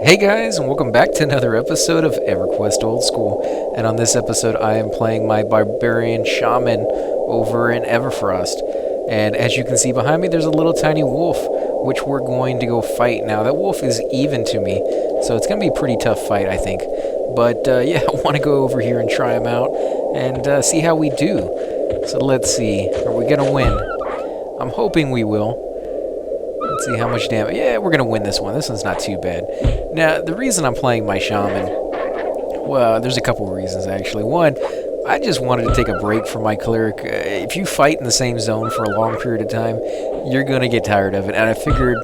Hey guys, and welcome back to another episode of Everquest Old School. And on this episode, I am playing my Barbarian Shaman over in Everfrost. And as you can see behind me, there's a little tiny wolf, which we're going to go fight. Now, that wolf is even to me, so it's going to be a pretty tough fight, I think. But yeah, I want to go over here and try him out and see how we do. So let's see, are we going to win? I'm hoping we will. Let's see how much damage. Yeah, we're going to win this one. This one's not too bad. Now, the reason I'm playing my Shaman, well, there's a couple of reasons, actually. One, I just wanted to take a break from my Cleric. If you fight in the same zone for a long period of time, you're going to get tired of it. And I figured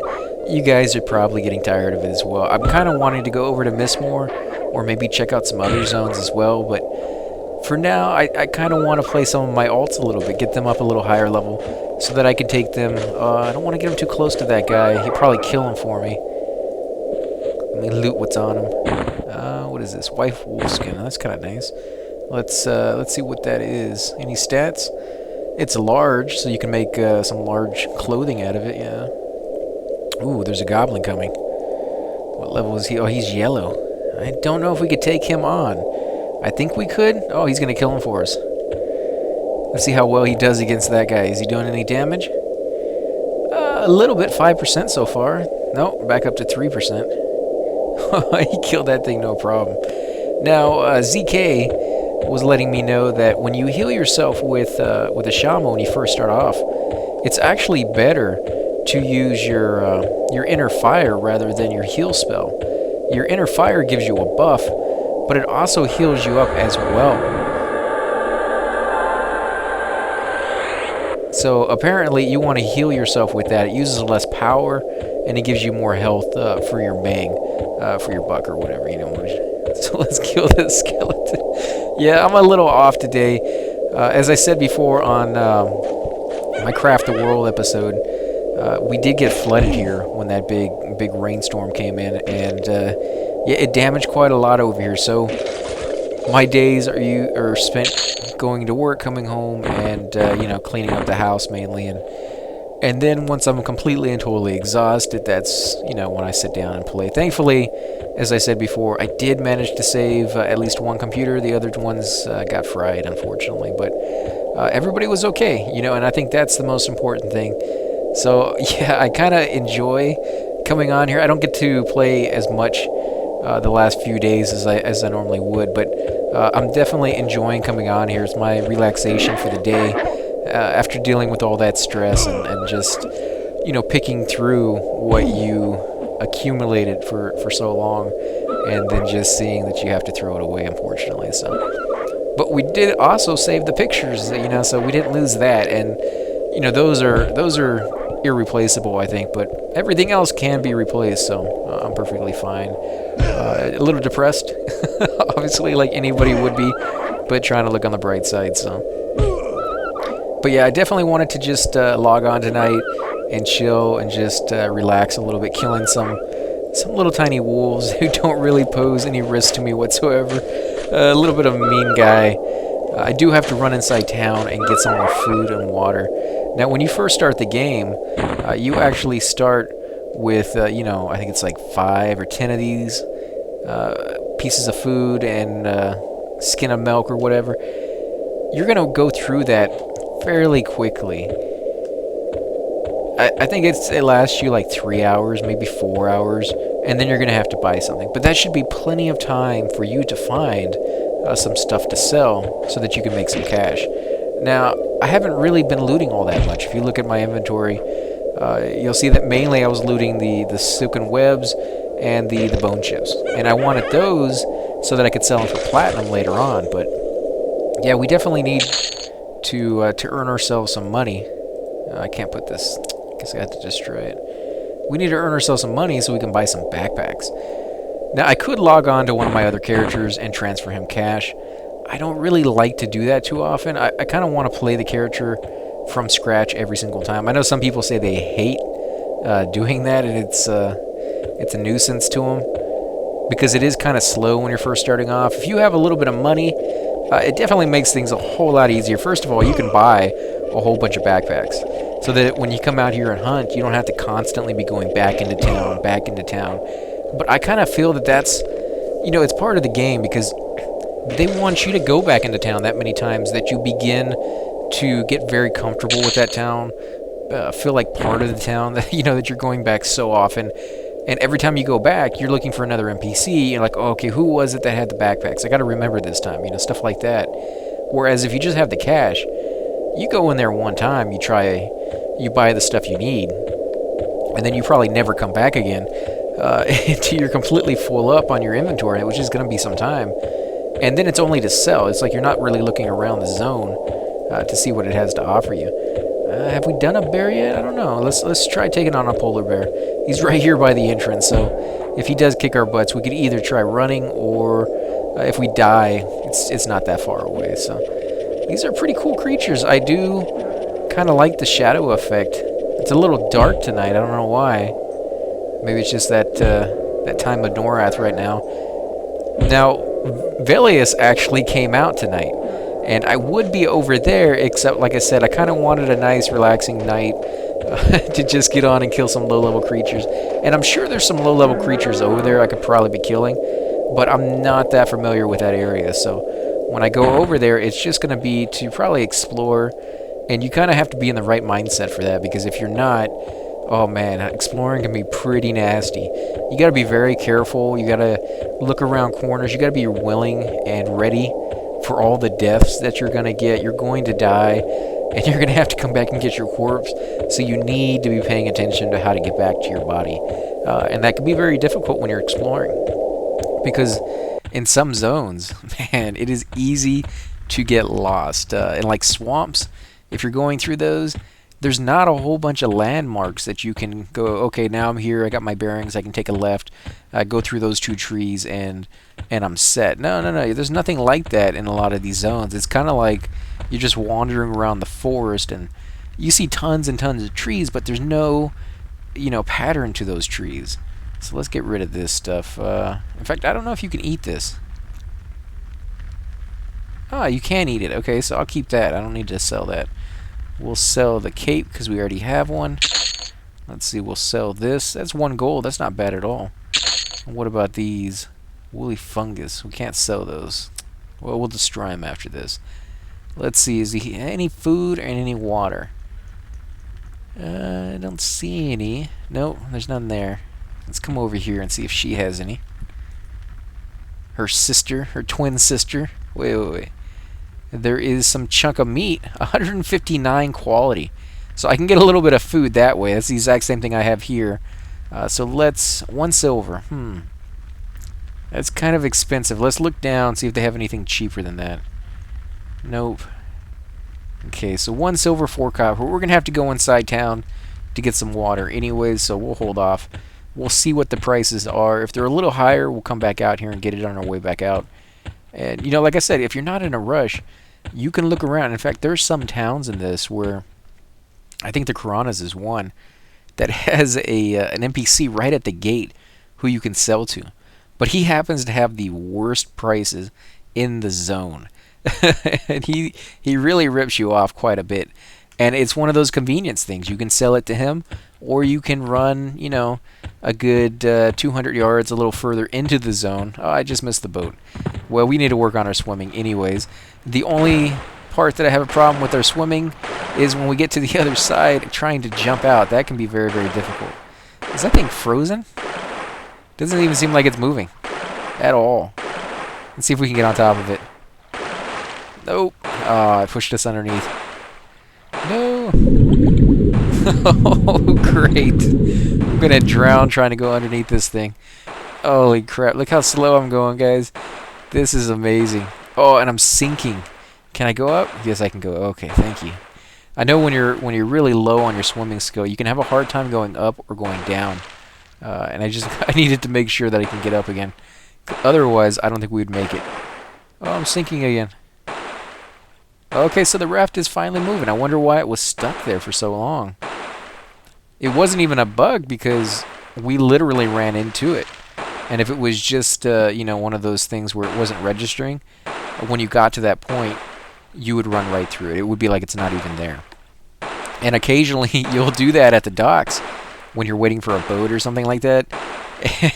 you guys are probably getting tired of it as well. I'm kind of wanting to go over to Mistmore, or maybe check out some other zones as well, but for now, I kind of want to play some of my alts a little bit, get them up a little higher level, so that I can take them. I don't want to get him too close to that guy. He'd probably kill him for me. Let me loot what's on him. What is this? Wife wolfskin. That's kind of nice. Let's see what that is. Any stats? It's large, so you can make some large clothing out of it. Yeah. Ooh, there's a goblin coming. What level is he? Oh, he's yellow. I don't know if we could take him on. I think we could. Oh, he's going to kill him for us. Let's see how well he does against that guy. Is he doing any damage? A little bit, 5% so far. Nope, back up to 3%. He killed that thing, no problem. Now, ZK was letting me know that when you heal yourself with a Shaman when you first start off, it's actually better to use your inner fire rather than your heal spell. Your inner fire gives you a buff, but it also heals you up as well. So apparently you want to heal yourself with that. It uses less power, and it gives you more health for your bang, for your buck or whatever, you know. So let's kill this skeleton. Yeah, I'm a little off today. As I said before on my Craft the World episode, we did get flooded here when that big rainstorm came in, and yeah, it damaged quite a lot over here. So my days are spent going to work, coming home, and you know, cleaning up the house mainly, and then once I'm completely and totally exhausted, that's, you know, when I sit down and play. Thankfully, as I said before, I did manage to save at least one computer. The other ones got fried, unfortunately, but everybody was okay, you know, and I think that's the most important thing. So yeah, I kind of enjoy coming on here. I don't get to play as much the last few days as I normally would, but I'm definitely enjoying coming on here. It's my relaxation for the day after dealing with all that stress and just, you know, picking through what you accumulated for so long, and then just seeing that you have to throw it away, unfortunately. So, but we did also save the pictures, you know, so we didn't lose that, and you know, those are irreplaceable, I think, but everything else can be replaced, so I'm perfectly fine. A little depressed, obviously, like anybody would be, but trying to look on the bright side, so. But yeah, I definitely wanted to just log on tonight and chill and just relax a little bit, killing some little tiny wolves who don't really pose any risk to me whatsoever. A little bit of a mean guy. I do have to run inside town and get some more food and water. Now, when you first start the game, you actually start with, you know, I think it's like 5 or 10 of these pieces of food and skin of milk or whatever. You're going to go through that fairly quickly. I think it lasts you like 3 hours, maybe 4 hours, and then you're going to have to buy something. But that should be plenty of time for you to find some stuff to sell so that you can make some cash. Now, I haven't really been looting all that much. If you look at my inventory, you'll see that mainly I was looting the silken webs and the bone chips. And I wanted those so that I could sell them for platinum later on. But yeah, we definitely need to earn ourselves some money. I can't put this. I guess I have to destroy it. We need to earn ourselves some money so we can buy some backpacks. Now, I could log on to one of my other characters and transfer him cash. I don't really like to do that too often. I kind of want to play the character from scratch every single time. I know some people say they hate doing that, and it's a nuisance to them because it is kind of slow when you're first starting off. If you have a little bit of money, it definitely makes things a whole lot easier. First of all, you can buy a whole bunch of backpacks so that when you come out here and hunt, you don't have to constantly be going back into town, But I kind of feel that that's, it's part of the game because they want you to go back into town that many times that you begin to get very comfortable with that town, feel like part of the town, that that you're going back so often. And every time you go back, you're looking for another NPC. You're like, oh, okay, who was it that had the backpacks? I got to remember this time, stuff like that. Whereas if you just have the cash, you go in there one time, you buy the stuff you need, and then you probably never come back again until you're completely full up on your inventory, which is going to be some time. And then it's only to sell. It's like you're not really looking around the zone to see what it has to offer you. Have we done a bear yet? I don't know. Let's try taking on a polar bear. He's right here by the entrance, so if he does kick our butts, we could either try running, or if we die, it's not that far away. So these are pretty cool creatures. I do kind of like the shadow effect. It's a little dark tonight. I don't know why. Maybe it's just that time of Norrath right now. Now, Velius actually came out tonight. And I would be over there, except, like I said, I kind of wanted a nice, relaxing night to just get on and kill some low-level creatures. And I'm sure there's some low-level creatures over there I could probably be killing, but I'm not that familiar with that area. So when I go over there, it's just going to be to probably explore, and you kind of have to be in the right mindset for that, because if you're not, oh man, exploring can be pretty nasty. You got to be very careful. You got to look around corners. You got to be willing and ready for all the deaths that you're going to get. You're going to die, and you're going to have to come back and get your corpse, so you need to be paying attention to how to get back to your body. And that can be very difficult when you're exploring, because in some zones, man, it is easy to get lost. In like swamps, if you're going through those, there's not a whole bunch of landmarks that you can go, okay, now I'm here, I got my bearings, I can take a left, go through those 2 trees, and I'm set. No, there's nothing like that in a lot of these zones. It's kind of like you're just wandering around the forest, and you see tons and tons of trees, but there's no, pattern to those trees. So let's get rid of this stuff. In fact, I don't know if you can eat this. Ah, you can eat it. Okay, so I'll keep that. I don't need to sell that. We'll sell the cape because we already have one. Let's see, we'll sell this. That's 1 gold. That's not bad at all. And what about these? Woolly fungus. We can't sell those. Well, we'll destroy them after this. Let's see, is he any food and any water? I don't see any. Nope, there's none there. Let's come over here and see if she has any. Her sister, her twin sister. Wait. There is some chunk of meat, 159 quality. So I can get a little bit of food that way. That's the exact same thing I have here. So let's, 1 silver. That's kind of expensive. Let's look down, see if they have anything cheaper than that. Nope. Okay, so 1 silver, 4 copper. We're going to have to go inside town to get some water anyways, so we'll hold off. We'll see what the prices are. If they're a little higher, we'll come back out here and get it on our way back out. And, like I said, if you're not in a rush, you can look around. In fact, there's some towns in this where, I think the Karanas is one, that has an NPC right at the gate who you can sell to. But he happens to have the worst prices in the zone. And he really rips you off quite a bit. And it's one of those convenience things. You can sell it to him, or you can run, a good 200 yards a little further into the zone. Oh, I just missed the boat. Well, we need to work on our swimming anyways. The only part that I have a problem with our swimming is when we get to the other side, trying to jump out. That can be very, very difficult. Is that thing frozen? Doesn't even seem like it's moving at all. Let's see if we can get on top of it. Nope. Oh, I pushed us underneath. No. Oh, great. I'm going to drown trying to go underneath this thing. Holy crap. Look how slow I'm going, guys. This is amazing. Oh, and I'm sinking. Can I go up? Yes, I can go. Okay, thank you. I know when you're really low on your swimming skill, you can have a hard time going up or going down. And I needed to make sure that I can get up again. Otherwise, I don't think we would make it. Oh, I'm sinking again. Okay, so the raft is finally moving. I wonder why it was stuck there for so long. It wasn't even a bug because we literally ran into it. And if it was just, one of those things where it wasn't registering, when you got to that point, you would run right through it. It would be like it's not even there. And occasionally, you'll do that at the docks when you're waiting for a boat or something like that.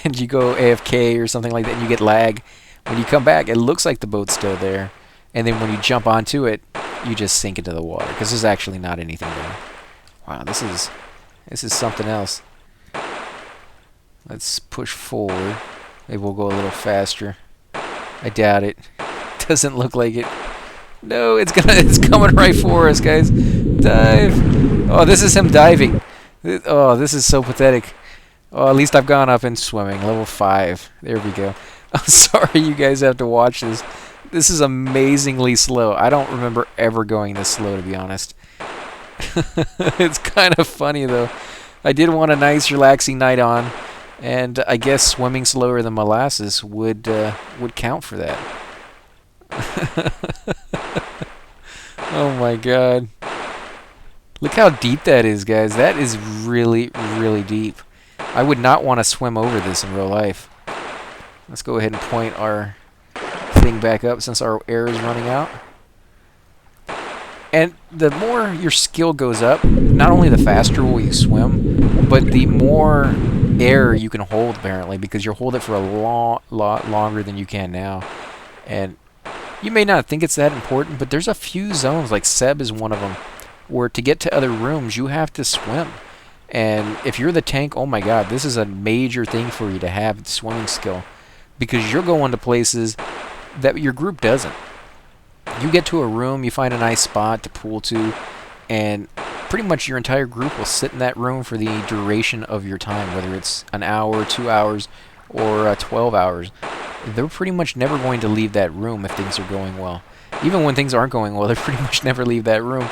and you go AFK or something like that, and you get lag. When you come back, it looks like the boat's still there, and then when you jump onto it, you just sink into the water because there's actually not anything there. Wow, this is something else. Let's push forward. Maybe we'll go a little faster. I doubt it. Doesn't look like it. No, it's coming right for us, guys. Dive. Oh, this is him diving. Oh, this is so pathetic. Oh, at least I've gone up in swimming. Level 5. There we go. I'm sorry you guys have to watch this. This is amazingly slow. I don't remember ever going this slow, to be honest. It's kind of funny, though. I did want a nice, relaxing night on, and I guess swimming slower than molasses would count for that. Oh my god. Look how deep that is, guys. That is really, really deep. I would not want to swim over this in real life. Let's go ahead and point our thing back up since our air is running out. And the more your skill goes up, not only the faster will you swim, but the more air you can hold, apparently, because you'll hold it for a lot longer than you can now. And you may not think it's that important, but there's a few zones, like Seb is one of them, where to get to other rooms, you have to swim. And if you're the tank, oh my god, this is a major thing for you to have swimming skill. Because you're going to places that your group doesn't. You get to a room, you find a nice spot to pool to, and pretty much your entire group will sit in that room for the duration of your time, whether it's an hour, 2 hours, or 12 hours. They're pretty much never going to leave that room if things are going well. Even when things aren't going well, they pretty much never leave that room.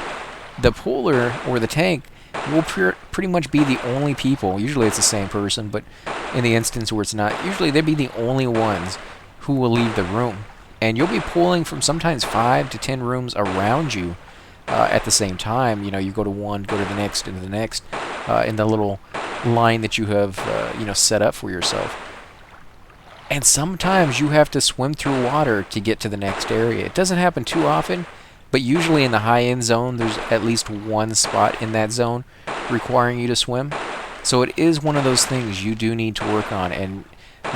The pooler, or the tank, will pretty much be the only people, usually it's the same person, but in the instance where it's not, usually they'd be the only ones who will leave the room. And you'll be pulling from sometimes 5 to 10 rooms around you at the same time. You know, you go to one, go to the next, and the next, in the little line that you have, set up for yourself. And sometimes you have to swim through water to get to the next area. It doesn't happen too often, but usually in the high-end zone, there's at least one spot in that zone requiring you to swim. So it is one of those things you do need to work on, and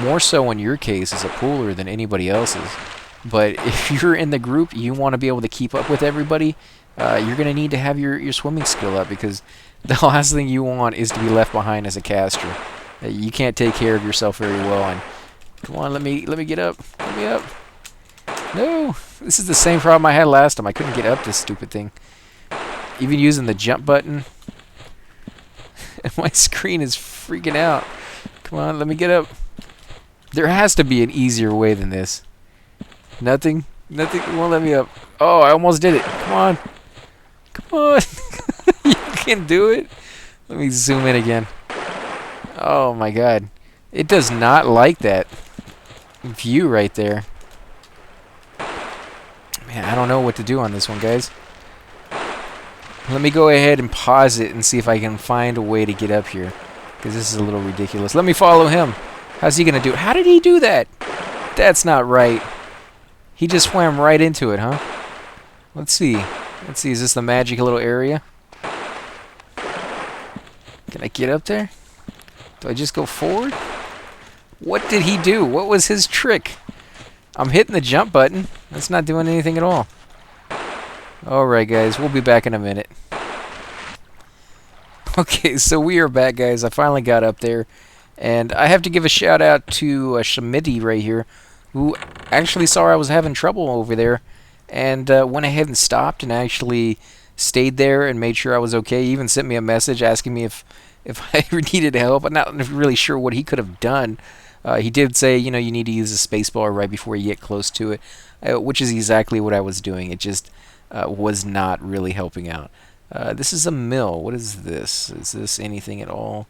more so in your case as a pooler than anybody else's. But if you're in the group, you want to be able to keep up with everybody, you're going to need to have your swimming skill up, because the last thing you want is to be left behind as a caster. You can't take care of yourself very well. And come on, let me get up. Let me up. No, this is the same problem I had last time. I couldn't get up this stupid thing. Even using the jump button, and my screen is freaking out. Come on, let me get up. There has to be an easier way than this. Nothing won't let me up. Oh, I almost did it. Come on. Come on. You can do it. Let me zoom in again. Oh my god. It does not like that view right there. Man, I don't know what to do on this one, guys. Let me go ahead and pause it and see if I can find a way to get up here, because this is a little ridiculous. Let me follow him. How's he gonna do it? How did he do that? That's not right. He just swam right into it, huh? Let's see. Let's see, is this the magic little area? Can I get up there? Do I just go forward? What did he do? What was his trick? I'm hitting the jump button. That's not doing anything at all. Alright, guys. We'll be back in a minute. Okay, so we are back, guys. I finally got up there. And I have to give a shout out to Shaman right here, who actually saw I was having trouble over there, and went ahead and stopped and actually stayed there and made sure I was okay. He even sent me a message asking me if I needed help. I'm not really sure what he could have done. He did say, you need to use the spacebar right before you get close to it, which is exactly what I was doing. It just was not really helping out. This is a mill. What is this? Is this anything at all?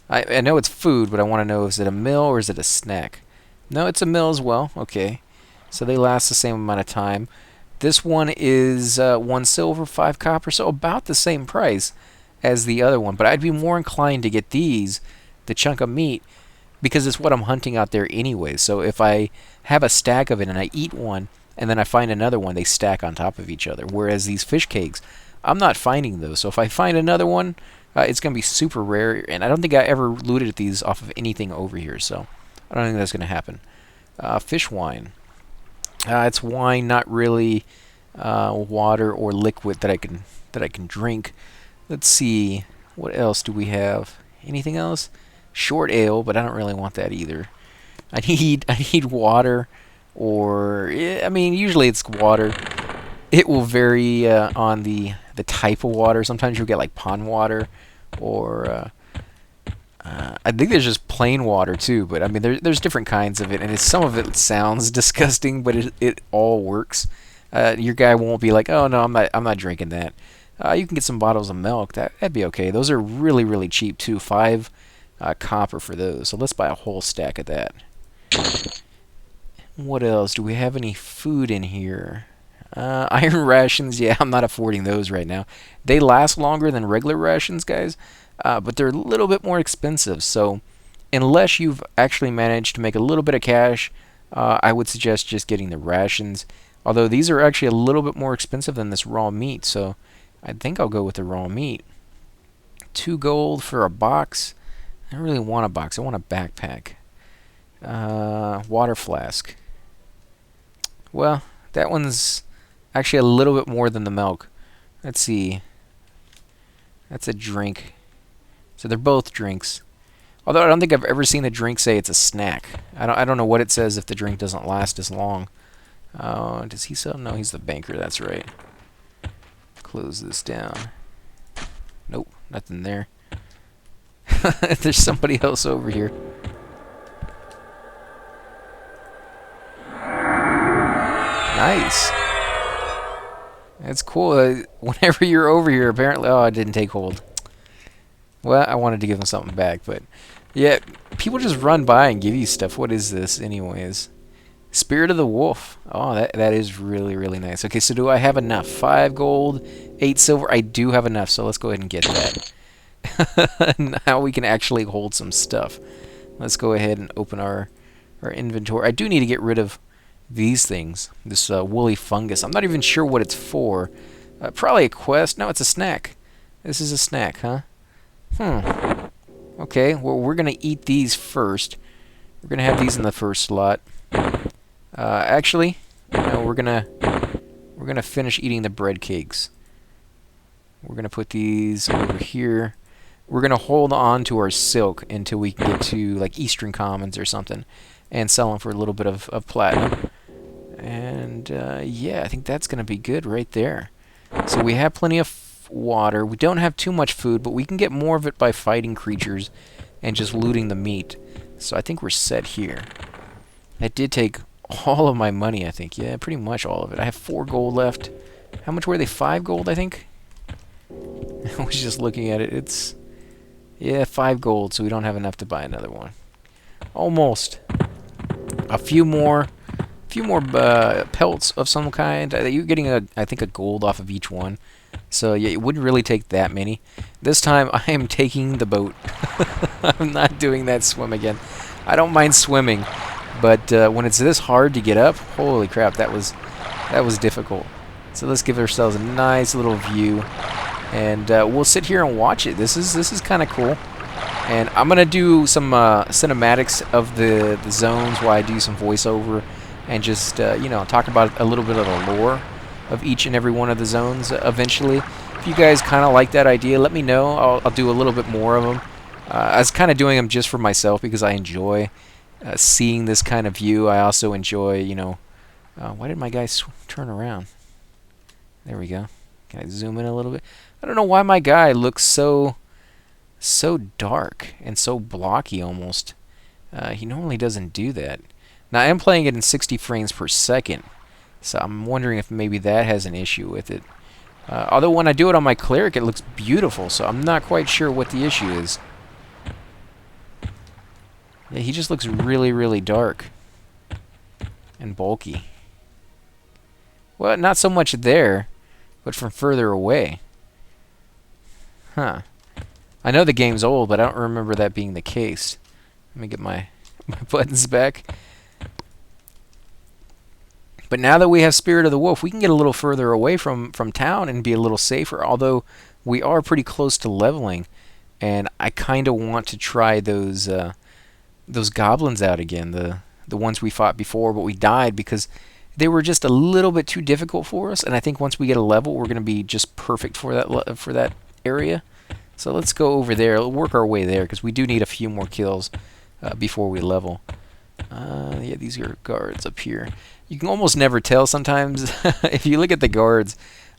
I know it's food, but I want to know, is it a mill or is it a snack? No, it's a mill as well. Okay. So they last the same amount of time. This one is 1 silver, 5 copper, so about the same price as the other one. But I'd be more inclined to get these, the chunk of meat, because it's what I'm hunting out there anyway. So if I have a stack of it and I eat one, and then I find another one, they stack on top of each other. Whereas these fish cakes, I'm not finding those. So if I find another one, it's going to be super rare, and I don't think I ever looted these off of anything over here, so I don't think that's going to happen. Fish wine. It's wine, not really water or liquid that I can drink. Let's see, what else do we have? Anything else? Short ale, but I don't really want that either. I need water, or I mean, usually it's water. It will vary on the type of water. Sometimes you'll get like pond water, or I think there's just plain water too. But I mean, there's different kinds of it, and some of it sounds disgusting, but it all works. Your guy won't be like, oh no, I'm not drinking that. You can get some bottles of milk. That'd be okay. Those are really cheap too. 5 copper for those. So let's buy a whole stack of that. What else? Do we have any food in here? Iron rations. Yeah, I'm not affording those right now. They last longer than regular rations, guys, but they're a little bit more expensive. So unless you've actually managed to make a little bit of cash, I would suggest just getting the rations. Although these are actually a little bit more expensive than this raw meat, so I think I'll go with the raw meat. 2 gold for a box. I don't really want a box. I want a backpack. Water flask. Well, that one's actually a little bit more than the milk. Let's see. That's a drink. So they're both drinks. Although I don't think I've ever seen a drink say it's a snack. I don't know what it says if the drink doesn't last as long. Does he sell? No, he's the banker. That's right. Close this down. Nope, nothing there. There's somebody else over here. Nice. That's cool. Whenever you're over here, apparently... Oh, it didn't take hold. Well, I wanted to give him something back, but... Yeah, people just run by and give you stuff. What is this, anyways? Spirit of the Wolf. Oh, that is really nice. Okay, so do I have enough? 5 gold, 8 silver. I do have enough, so let's go ahead and get that. Now we can actually hold some stuff. Let's go ahead and open our inventory. I do need to get rid of these things. This woolly fungus. I'm not even sure what it's for. Probably a quest. No, it's a snack. This is a snack, huh? Okay, well, we're going to eat these first. We're going to have these in the first slot. Actually, no, we're gonna finish eating the bread cakes. We're gonna put these over here. We're gonna hold on to our silk until we can get to like Eastern Commons or something, and sell them for a little bit of platinum. And yeah, I think that's gonna be good right there. So we have plenty of water. We don't have too much food, but we can get more of it by fighting creatures and just looting the meat. So I think we're set here. That did take all of my money, I think. Yeah, pretty much all of it. I have 4 gold left. How much were they? 5 gold, I think? I was just looking at it. It's... Yeah, 5 gold, so we don't have enough to buy another one. Almost. A few more pelts of some kind. You're getting, I think, a gold off of each one. So, yeah, it wouldn't really take that many. This time, I am taking the boat. I'm not doing that swim again. I don't mind swimming. But when it's this hard to get up, holy crap, that was difficult. So let's give ourselves a nice little view, and we'll sit here and watch it. This is kind of cool, and I'm gonna do some cinematics of the zones while I do some voiceover, and just you know, talk about a little bit of the lore of each and every one of the zones eventually. If you guys kind of like that idea, let me know. I'll do a little bit more of them. I was kind of doing them just for myself because I enjoy seeing this kind of view. I also enjoy, you know... why did my guy turn around? There we go. Can I zoom in a little bit? I don't know why my guy looks so dark and so blocky almost. He normally doesn't do that. Now, I am playing it in 60 frames per second, so I'm wondering if maybe that has an issue with it. Although when I do it on my cleric, it looks beautiful, so I'm not quite sure what the issue is. Yeah, he just looks really dark and bulky. Well, not so much there, but from further away. Huh. I know the game's old, but I don't remember that being the case. Let me get my buttons back. But now that we have Spirit of the Wolf, we can get a little further away from town and be a little safer, although we are pretty close to leveling. and I kind of want to try those goblins out again, the ones we fought before, but we died because they were just a little bit too difficult for us. And I think once we get a level, we're going to be just perfect for that area. So let's go over there. We'll work our way there because we do need a few more kills before we level. Yeah, these are guards up here. You can almost never tell sometimes if you look at the guards.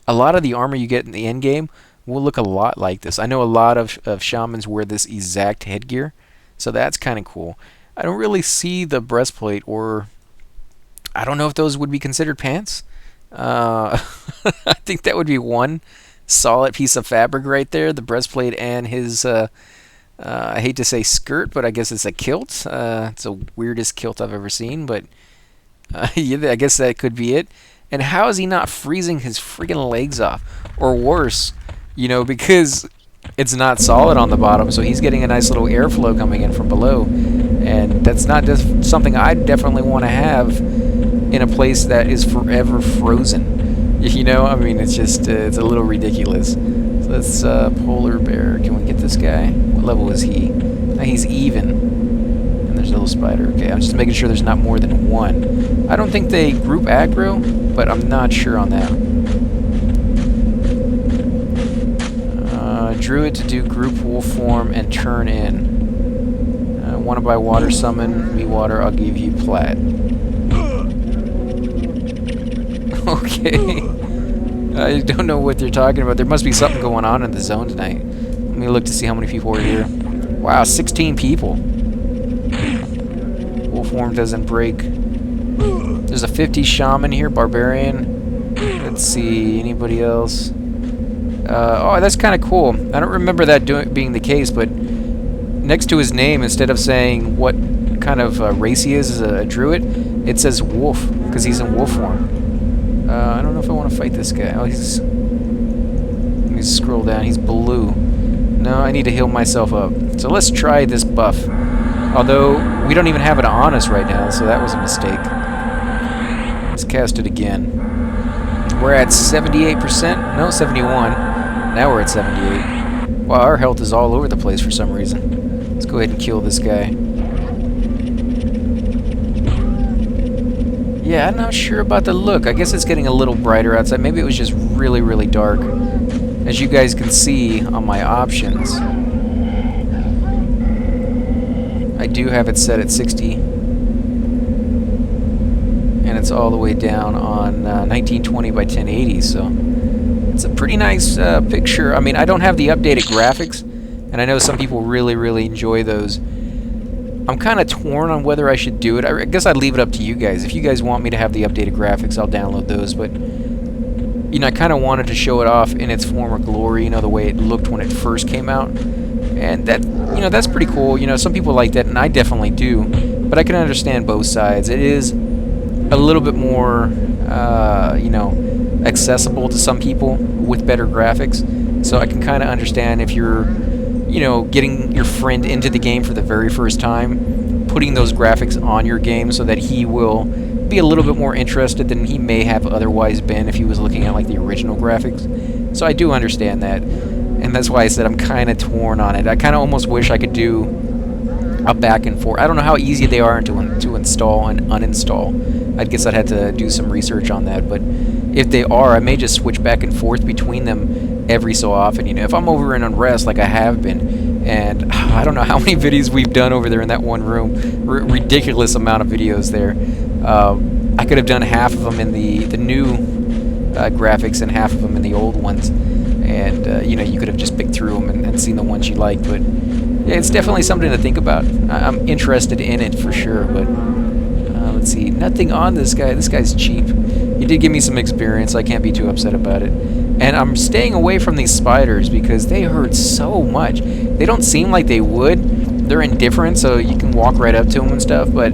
A lot of the armor you get in the end game will look a lot like this. I know a lot of shamans wear this exact headgear, so that's kind of cool. I don't really see the breastplate, or I don't know if those would be considered pants. I think that would be one solid piece of fabric right there, the breastplate and his, I hate to say skirt, but I guess it's a kilt. It's the weirdest kilt I've ever seen, but yeah, I guess that could be it. And how is he not freezing his freaking legs off? Or worse, you know, because it's not solid on the bottom, so he's getting a nice little airflow coming in from below. And that's not just something I definitely want to have in a place that is forever frozen. You know, I mean, it's just, it's a little ridiculous. So let's, polar bear. Can we get this guy? What level is he? He's even. And there's a little spider. Okay, I'm just making sure there's not more than one. I don't think they group aggro, but I'm not sure on that. Druid to do group wolf form and turn in. Want to buy water summon? Me water, I'll give you plat. Okay. I don't know what they're talking about. There must be something going on in the zone tonight. Let me look to see how many people are here. Wow, 16 people. Wolf form doesn't break. There's a 50 shaman here, barbarian. Let's see, anybody else? Oh, that's kind of cool. I don't remember that being the case, but next to his name, instead of saying what kind of race he is as a druid, it says wolf, because he's in wolf form. I don't know if I want to fight this guy. Oh, let me scroll down. He's blue. No, I need to heal myself up. So let's try this buff. Although, we don't even have it on us right now, so that was a mistake. Let's cast it again. We're at 78%. No, 71. Now we're at 78. Wow, our health is all over the place for some reason. Let's go ahead and kill this guy. Yeah, I'm not sure about the look. I guess it's getting a little brighter outside. Maybe it was just really, really dark. As you guys can see on my options, I do have it set at 60. And it's all the way down on 1920 by 1080, so it's a pretty nice picture. I mean, I don't have the updated graphics, and I know some people really, really enjoy those. I'm kind of torn on whether I should do it. I guess I'd leave it up to you guys. If you guys want me to have the updated graphics, I'll download those, but you know, I kind of wanted to show it off in its former glory, you know, the way it looked when it first came out. And that, you know, that's pretty cool. You know, some people like that, and I definitely do, but I can understand both sides. It is a little bit more, you know, accessible to some people with better graphics. So I can kind of understand if you're, you know, getting your friend into the game for the very first time, putting those graphics on your game so that he will be a little bit more interested than he may have otherwise been if he was looking at like the original graphics. So I do understand that, and that's why I said I'm kind of torn on it. I kind of almost wish I could do a back and forth. I don't know how easy they are to install and uninstall. I guess I'd have to do some research on that, but if they are, I may just switch back and forth between them every so often. You know, if I'm over in Unrest like I have been, and I don't know how many videos we've done over there in that one room, ridiculous amount of videos there. I could have done half of them in the new graphics and half of them in the old ones, and you know, you could have just picked through them and seen the ones you liked. But yeah, it's definitely something to think about. I'm interested in it for sure, but let's see, nothing on this guy. This guy's cheap. He did give me some experience. I can't be too upset about it. And I'm staying away from these spiders because they hurt so much. They don't seem like they would. They're indifferent, so you can walk right up to them and stuff, but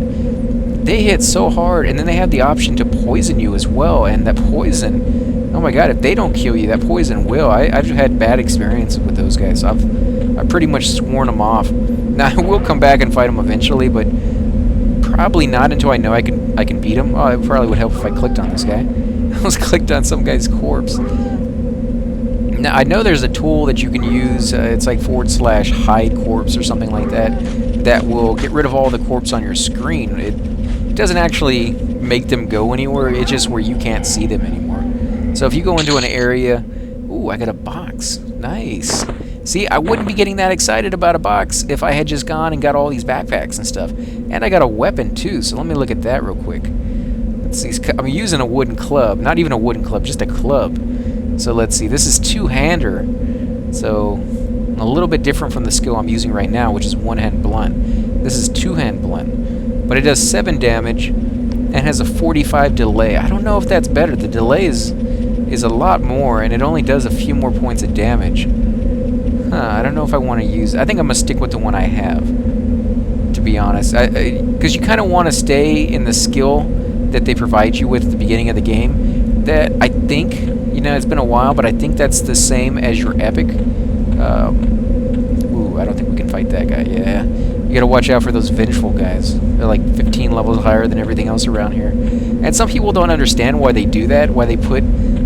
they hit so hard. And then they have the option to poison you as well, and that poison, oh my god, if they don't kill you, that poison will. I've had bad experiences with those guys. I've pretty much sworn them off. Now, I will come back and fight them eventually, but probably not until I know I can beat him. Oh, it probably would help if I clicked on this guy. I almost clicked on some guy's corpse. Now, I know there's a tool that you can use, it's like /hide corpse or something like that, that will get rid of all the corpse on your screen. It doesn't actually make them go anywhere, it's just where you can't see them anymore. So if you go into an area, ooh, I got a box, nice. See, I wouldn't be getting that excited about a box if I had just gone and got all these backpacks and stuff. And I got a weapon too, so let me look at that real quick. Let's see, I'm using a wooden club, not even a wooden club, just a club. So let's see, this is two-hander, so a little bit different from the skill I'm using right now, which is one-hand blunt. This is two-hand blunt, but it does 7 damage and has a 45 delay. I don't know if that's better. The delay is a lot more, and it only does a few more points of damage. I don't know if I want to use... I think I'm going to stick with the one I have, to be honest. Because you kind of want to stay in the skill that they provide you with at the beginning of the game. That, I think, you know, it's been a while, but I think that's the same as your epic. Ooh, I don't think we can fight that guy. Yeah. You got to watch out for those vengeful guys. They're like 15 levels higher than everything else around here. And some people don't understand why they do that, why they put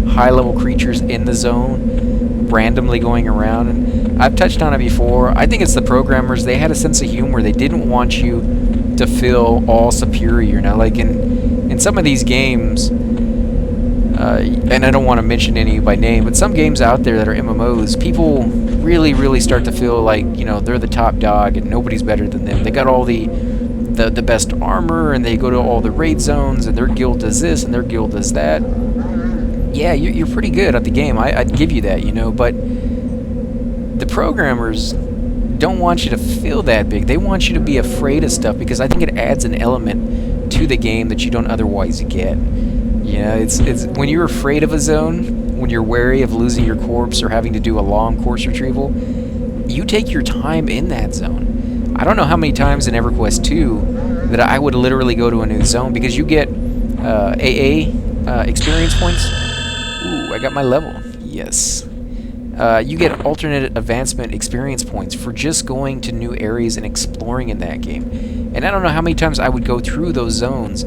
high-level creatures in the zone, randomly going around. And I've touched on it before. I think it's the programmers. They had a sense of humor. They didn't want you to feel all superior. Now, like in some of these games, and I don't want to mention any by name, but some games out there that are MMOs, people really, really start to feel like, you know, they're the top dog and nobody's better than them. They got all the best armor, and they go to all the raid zones, and their guild does this and their guild does that. Yeah, you're pretty good at the game. I'd give you that, you know, but the programmers don't want you to feel that big. They want you to be afraid of stuff, because I think it adds an element to the game that you don't otherwise get. You know, it's when you're afraid of a zone, when you're wary of losing your corpse or having to do a long corpse retrieval, you take your time in that zone. I don't know how many times in Everquest 2 that I would literally go to a new zone, because you get AA experience points. Ooh, I got my level. Yes. You get alternate advancement experience points for just going to new areas and exploring in that game. And I don't know how many times I would go through those zones,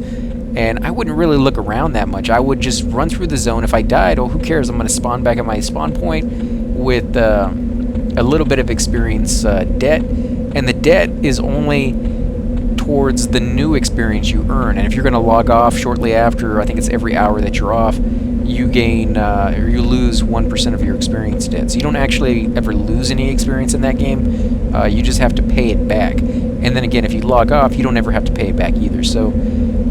and I wouldn't really look around that much. I would just run through the zone. If I died, oh, who cares? I'm going to spawn back at my spawn point with a little bit of experience debt. And the debt is only towards the new experience you earn. And if you're going to log off shortly after, I think it's every hour that you're off, you gain, or you lose 1% of your experience debt. So you don't actually ever lose any experience in that game. You just have to pay it back. And then again, if you log off, you don't ever have to pay it back either. So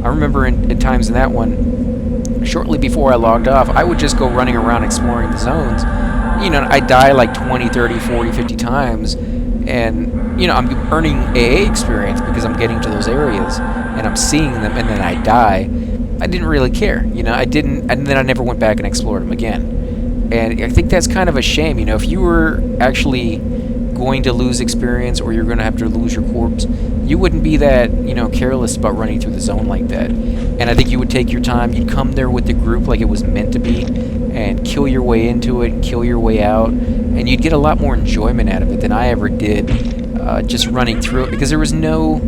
I remember at times in that one, shortly before I logged off, I would just go running around exploring the zones. You know, I die like 20, 30, 40, 50 times, and, you know, I'm earning AA experience because I'm getting to those areas, and I'm seeing them, and then I die. I didn't really care, you know, and then I never went back and explored them again. And I think that's kind of a shame, you know, if you were actually going to lose experience, or you're going to have to lose your corpse, you wouldn't be that, you know, careless about running through the zone like that. And I think you would take your time, you'd come there with the group like it was meant to be, and kill your way into it, and kill your way out, and you'd get a lot more enjoyment out of it than I ever did just running through it, because there's no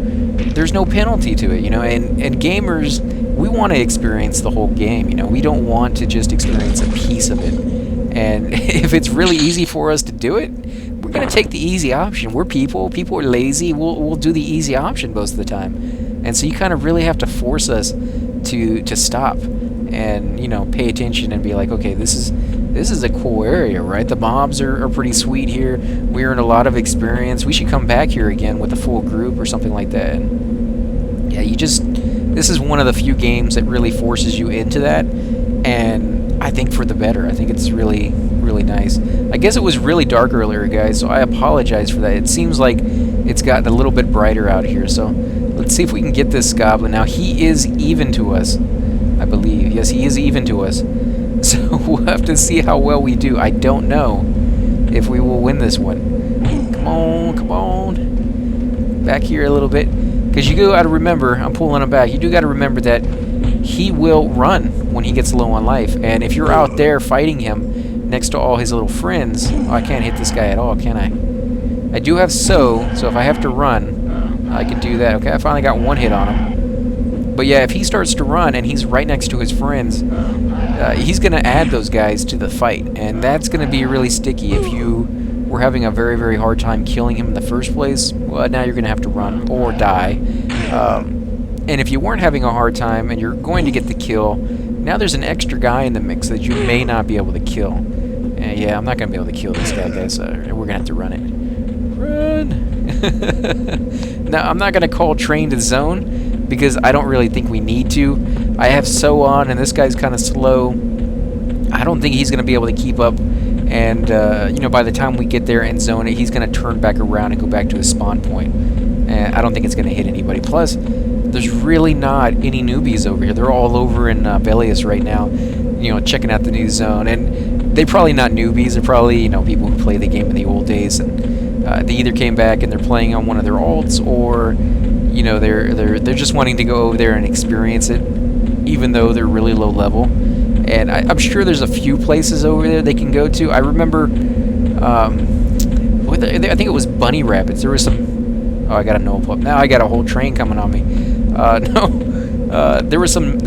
penalty to it, you know. And gamers, we want to experience the whole game, you know. We don't want to just experience a piece of it. And if it's really easy for us to do it, we're going to take the easy option. We're people are lazy, we'll do the easy option most of the time. And so you kind of really have to force us to stop and, you know, pay attention and be like, okay, this is a cool area, right? The mobs are pretty sweet here. We earned a lot of experience. We should come back here again with a full group or something like that. And yeah, this is one of the few games that really forces you into that, and I think for the better. I think it's really, really nice. I guess it was really dark earlier, guys, so I apologize for that. It seems like it's gotten a little bit brighter out here, so let's see if we can get this goblin. Now, he is even to us, I believe. Yes, he is even to us. So we'll have to see how well we do. I don't know if we will win this one. Come on, come on. Back here a little bit. Because you got to remember, I'm pulling him back, you do got to remember that he will run when he gets low on life. And if you're out there fighting him next to all his little friends... Oh, I can't hit this guy at all, can I? I do have so if I have to run, I can do that. Okay, I finally got one hit on him. But yeah, if he starts to run and he's right next to his friends, he's going to add those guys to the fight, and that's going to be really sticky. If you were having a very, very hard time killing him in the first place, well, now you're going to have to run or die. And if you weren't having a hard time and you're going to get the kill, now there's an extra guy in the mix that you may not be able to kill. Yeah, I'm not going to be able to kill this guy, guys. We're going to have to run it. Run! Now, I'm not going to call train to zone because I don't really think we need to. I have So on, and this guy's kind of slow. I don't think he's going to be able to keep up. And, you know, by the time we get there and zone it, he's going to turn back around and go back to his spawn point. And I don't think it's going to hit anybody. Plus, there's really not any newbies over here. They're all over in Belius right now, you know, checking out the new zone. And they're probably not newbies. They're probably, you know, people who played the game in the old days. And they either came back and they're playing on one of their alts, or, you know, they're just wanting to go over there and experience it, even though they're really low level. And I'm sure there's a few places over there they can go to. I remember, I think it was Bunny Rapids. There was some... Oh, I got a no pup. Now I got a whole train coming on me. There's some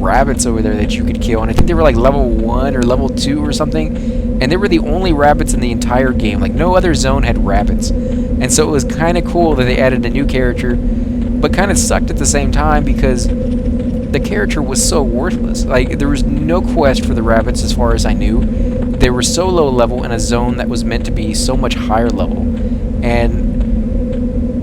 rabbits over there that you could kill, and I think they were like level 1 or level 2 or something, and they were the only rabbits in the entire game. Like, no other zone had rabbits. And so it was kind of cool that they added a new character, but kind of sucked at the same time because the character was so worthless. Like, there was no quest for the rabbits as far as I knew. They were so low level in a zone that was meant to be so much higher level. And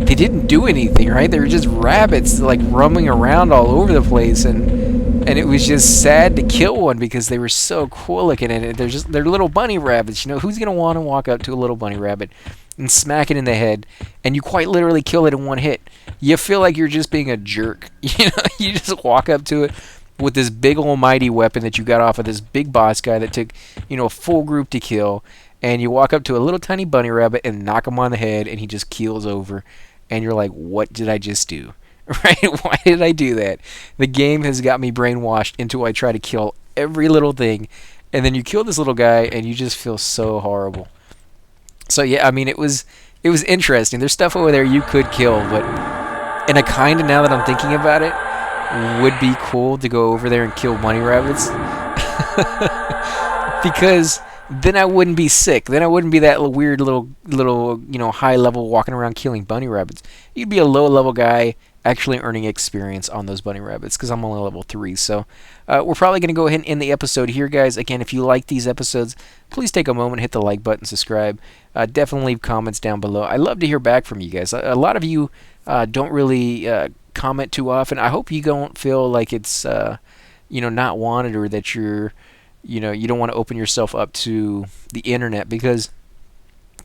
they didn't do anything, right? They were just rabbits, like, roaming around all over the place, and it was just sad to kill one because they were so cool looking at it. They're little bunny rabbits, you know. Who's gonna want to walk up to a little bunny rabbit and smack it in the head, and you quite literally kill it in one hit? You feel like you're just being a jerk, you know. You just walk up to it with this big almighty weapon that you got off of this big boss guy that took, you know, a full group to kill, and you walk up to a little tiny bunny rabbit and knock him on the head, and he just keels over. And you're like, what did I just do? Right? Why did I do that? The game has got me brainwashed into I try to kill every little thing, and then you kill this little guy, and you just feel so horrible. So yeah, I mean, it was interesting. There's stuff over there you could kill, but and I kind of, now that I'm thinking about it, would be cool to go over there and kill bunny rabbits. Because then I wouldn't be sick. Then I wouldn't be that weird little, you know, high level walking around killing bunny rabbits. You'd be a low level guy actually earning experience on those bunny rabbits because I'm only level 3. So we're probably going to go ahead and end the episode here, guys. Again, if you like these episodes, please take a moment, hit the like button, subscribe. Definitely leave comments down below. I love to hear back from you guys. A lot of you don't really comment too often. I hope you don't feel like it's you know, not wanted, or that you're, you know, you don't want to open yourself up to the internet, because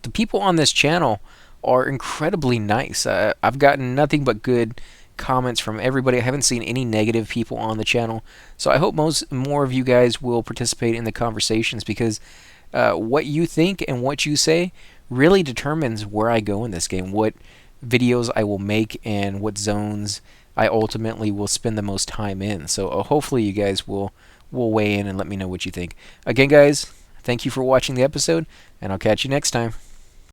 the people on this channel are incredibly nice. I've gotten nothing but good comments from everybody. I haven't seen any negative people on the channel. So I hope more of you guys will participate in the conversations, because what you think and what you say really determines where I go in this game, what videos I will make, and what zones I ultimately will spend the most time in. So hopefully you guys will weigh in and let me know what you think. Again, guys, thank you for watching the episode, and I'll catch you next time.